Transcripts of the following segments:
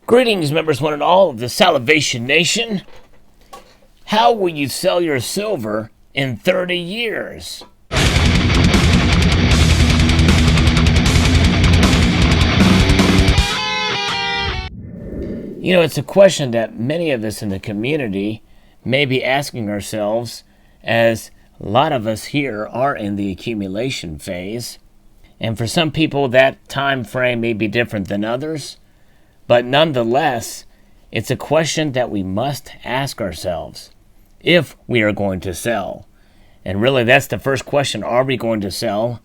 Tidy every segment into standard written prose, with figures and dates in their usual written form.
Greetings, members one and all of the Salivation Nation. How will you sell your silver in 30 years? You know, it's a question that many of us in the community may be asking ourselves, as a lot of us here are in the accumulation phase. And for some people, that time frame may be different than others. But nonetheless, it's a question that we must ask ourselves if we are going to sell. And really, that's the first question. Are we going to sell?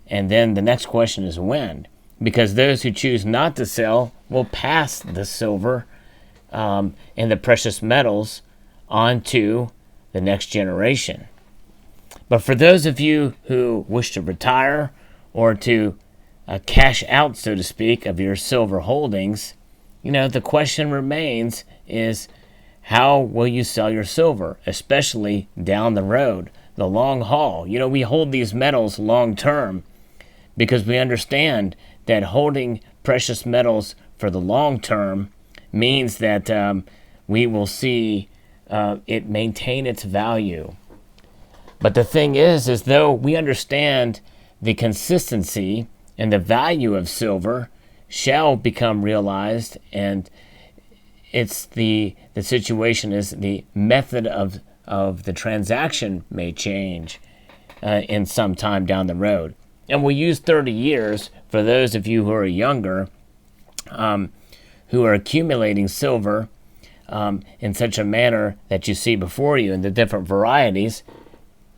And then the next question is when. Because those who choose not to sell will pass the silver and the precious metals on to the next generation. But for those of you who wish to retire or to cash out, so to speak, of your silver holdings, you know, the question remains is how will you sell your silver, especially down the road, the long haul? You know, we hold these metals long term because we understand that holding precious metals for the long term means that we will see it maintain its value. But the thing is though we understand the consistency and the value of silver shall become realized, and it's the situation is the method of the transaction may change in some time down the road. And we'll use 30 years for those of you who are younger, who are accumulating silver in such a manner that you see before you in the different varieties.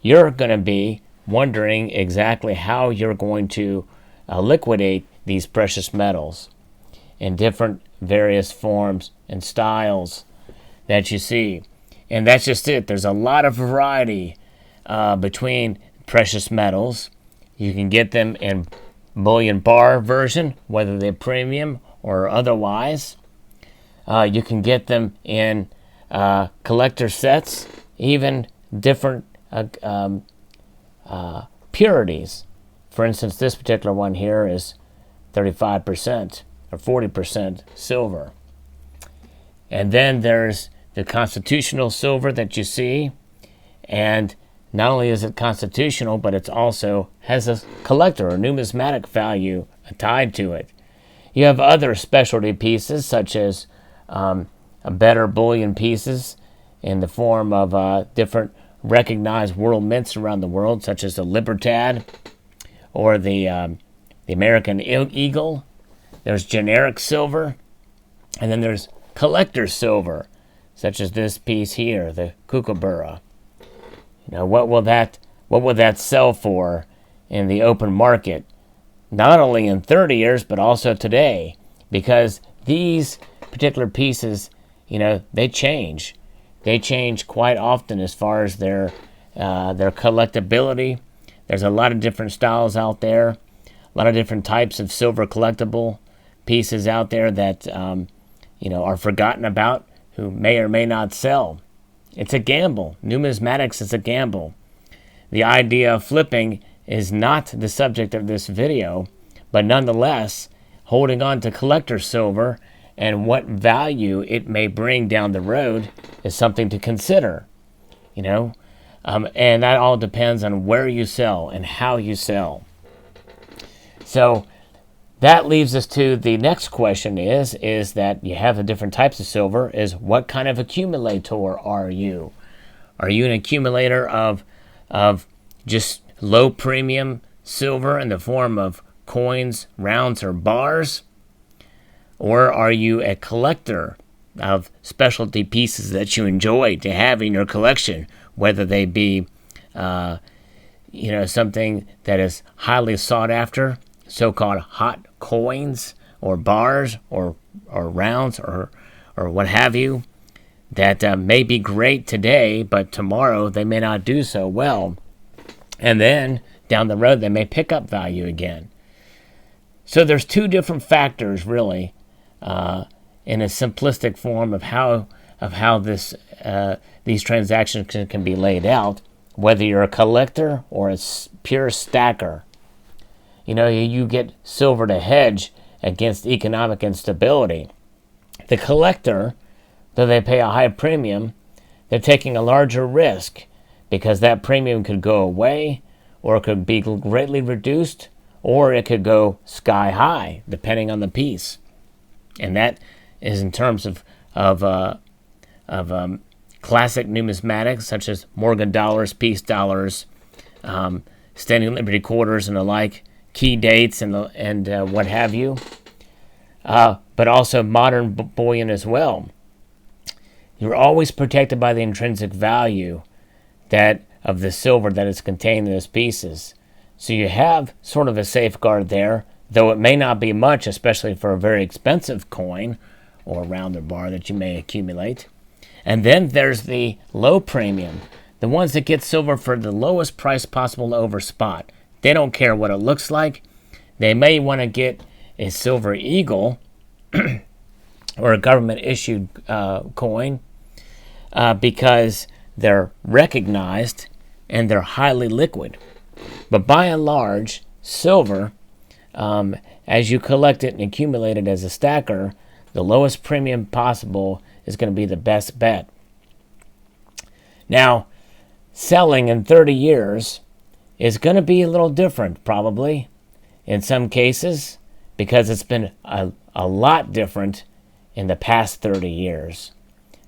You're going to be wondering exactly how you're going to liquidate these precious metals in different various forms and styles that you see. And that's just it. There's a lot of variety between precious metals. You can get them in bullion bar version, whether they're premium or otherwise. You can get them in collector sets, even different purities. For instance, this particular one here is 35% or 40% silver. And then there's the constitutional silver that you see, and not only is it constitutional, but it also has a collector or numismatic value tied to it. You have other specialty pieces, such as better bullion pieces in the form of different recognized world mints around the world, such as the Libertad or the American Eagle. There's generic silver, and then there's collector silver, such as this piece here, the Kookaburra. You know, what will that sell for in the open market? Not only in 30 years, but also today, because these particular pieces, you know, they change. They change quite often as far as their collectability. There's a lot of different styles out there, a lot of different types of silver collectible pieces out there that you know, are forgotten about, who may or may not sell. It's a gamble. Numismatics is a gamble. The idea of flipping is not the subject of this video, but nonetheless, holding on to collector silver and what value it may bring down the road is something to consider. You know, and that all depends on where you sell and how you sell. So that leaves us to the next question is that you have the different types of silver, is what kind of accumulator are you? Are you an accumulator of just low premium silver in the form of coins, rounds, or bars? Or are you a collector of specialty pieces that you enjoy to have in your collection, whether they be you know, something that is highly sought after, so-called hot coins or bars or rounds or what have you, that may be great today, but tomorrow they may not do so well. And then down the road they may pick up value again. So there's two different factors really in a simplistic form of how this these transactions can be laid out, whether you're a collector or a pure stacker. You know, you get silver to hedge against economic instability. The collector, though they pay a high premium, they're taking a larger risk because that premium could go away, or it could be greatly reduced, or it could go sky high, depending on the piece. And that is in terms of classic numismatics such as Morgan dollars, peace dollars, standing Liberty quarters, and the like, key dates and what have you. But also modern bullion as well. You're always protected by the intrinsic value that of the silver that is contained in those pieces. So you have sort of a safeguard there, though it may not be much, especially for a very expensive coin or round or bar that you may accumulate. And then there's the low premium, the ones that get silver for the lowest price possible over spot. They don't care what it looks like. They may want to get a silver eagle or a government-issued coin because they're recognized and they're highly liquid. But by and large, silver, as you collect it and accumulate it as a stacker, the lowest premium possible is going to be the best bet. Now, selling in 30 years is going to be a little different, probably, in some cases, because it's been a lot different in the past 30 years.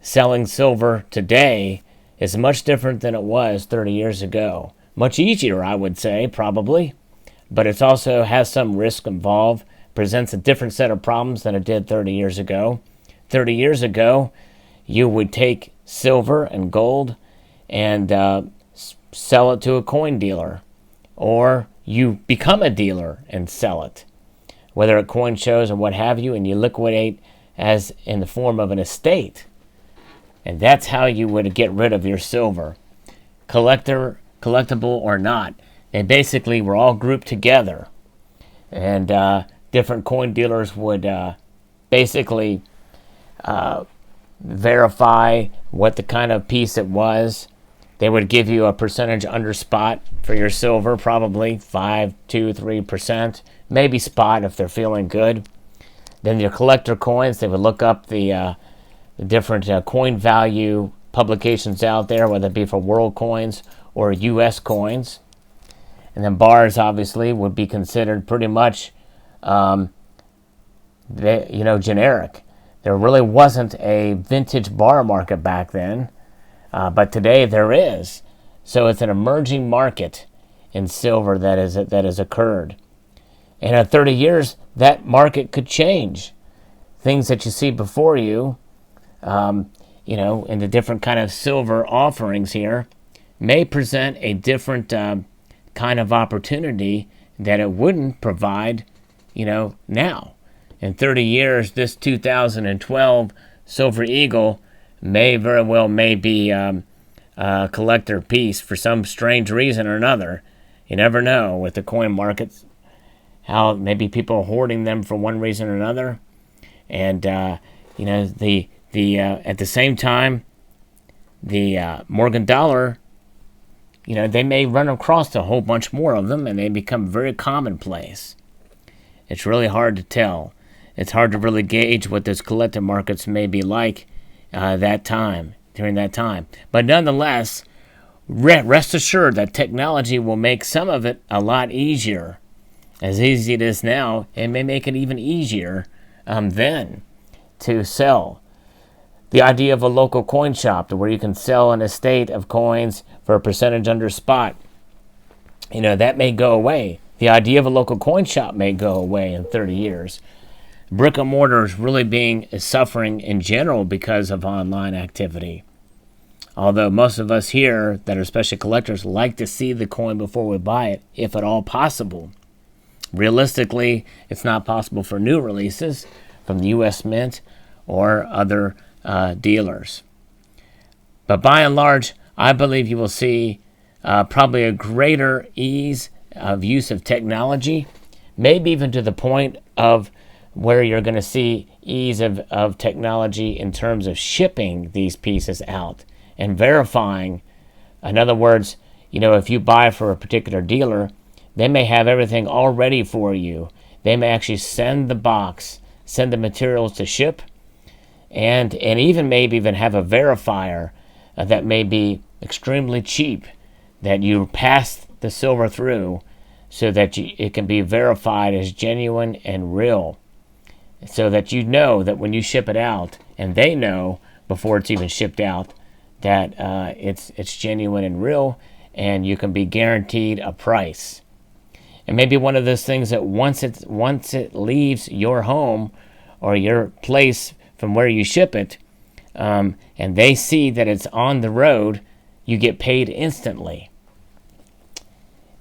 Selling silver today is much different than it was 30 years ago. Much easier, I would say, probably, but it also has some risk involved, presents a different set of problems than it did 30 years ago. 30 years ago, you would take silver and gold and sell it to a coin dealer, or you become a dealer and sell it, whether at coin shows or what have you, and you liquidate as in the form of an estate. And that's how you would get rid of your silver, collectible or not. They basically were all grouped together, and different coin dealers would basically verify what the kind of piece it was. They would give you a percentage under spot for your silver, probably 5, 2, 3%, maybe spot if they're feeling good. Then your collector coins, they would look up the different coin value publications out there, whether it be for world coins or U.S. coins. And then bars, obviously, would be considered pretty much, generic. There really wasn't a vintage bar market back then, but today there is. So it's an emerging market in silver that has occurred. And in 30 years, that market could change. Things that you see before you, in the different kind of silver offerings here, may present a different kind of opportunity that it wouldn't provide, now. In 30 years, this 2012 Silver Eagle may very well be a collector piece for some strange reason or another. You never know with the coin markets, how maybe people are hoarding them for one reason or another. And, at the same time, the Morgan dollar, they may run across a whole bunch more of them and they become very commonplace. It's really hard to tell. It's hard to really gauge what those collector markets may be like during that time. But nonetheless, rest assured that technology will make some of it a lot easier. As easy it is now, it may make it even easier then to sell. The idea of a local coin shop where you can sell an estate of coins for a percentage under spot, that may go away. The idea of a local coin shop may go away in 30 years. Brick and mortar is really suffering in general because of online activity. Although most of us here that are especially collectors like to see the coin before we buy it, if at all possible. Realistically, it's not possible for new releases from the U.S. Mint or other dealers. But by and large, I believe you will see probably a greater ease of use of technology, maybe even to the point of where you're going to see ease of technology in terms of shipping these pieces out and verifying. In other words, if you buy for a particular dealer, they may have everything all ready for you. They may actually send the box, send the materials to ship, and even maybe even have a verifier that may be extremely cheap, that you pass the silver through so that it can be verified as genuine and real, so that you know that when you ship it out, and they know before it's even shipped out, that it's genuine and real, and you can be guaranteed a price. And maybe one of those things that once it leaves your home or your place from where you ship it, and they see that it's on the road, you get paid instantly.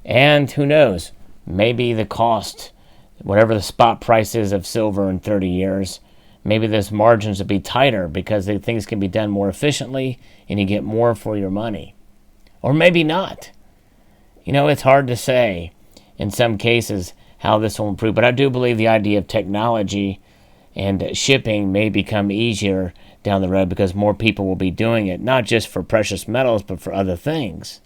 And who knows, maybe the cost, whatever the spot price is of silver in 30 years, maybe those margins will be tighter because things can be done more efficiently and you get more for your money. Or maybe not. It's hard to say in some cases how this will improve, but I do believe the idea of technology and shipping may become easier down the road because more people will be doing it, not just for precious metals, but for other things.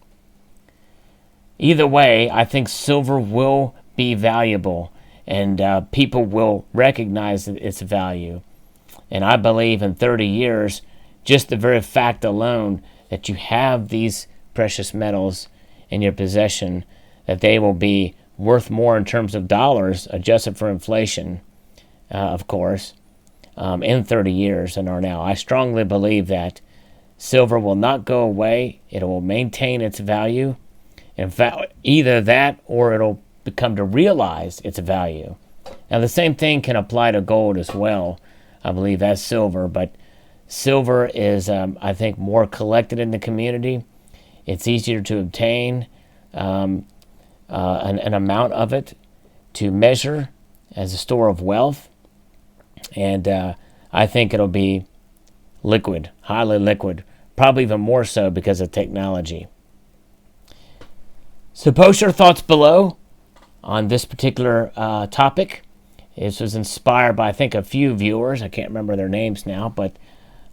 Either way, I think silver will be valuable, and people will recognize its value. And I believe in 30 years, just the very fact alone that you have these precious metals in your possession, that they will be worth more in terms of dollars, adjusted for inflation, of course, in 30 years than are now. I strongly believe that silver will not go away. It will maintain its value. In fact, either that or it'll become to realize its value. Now, the same thing can apply to gold as well, I believe, as silver, but silver is, I think, more collected in the community. It's easier to obtain an amount of it to measure as a store of wealth, and I think it'll be liquid, highly liquid, probably even more so because of technology. So post your thoughts below on this particular topic. This was inspired by, I think, a few viewers. I can't remember their names now, but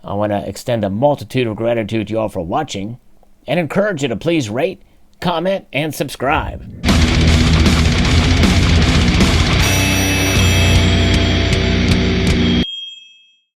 I want to extend a multitude of gratitude to you all for watching and encourage you to please rate, comment, and subscribe.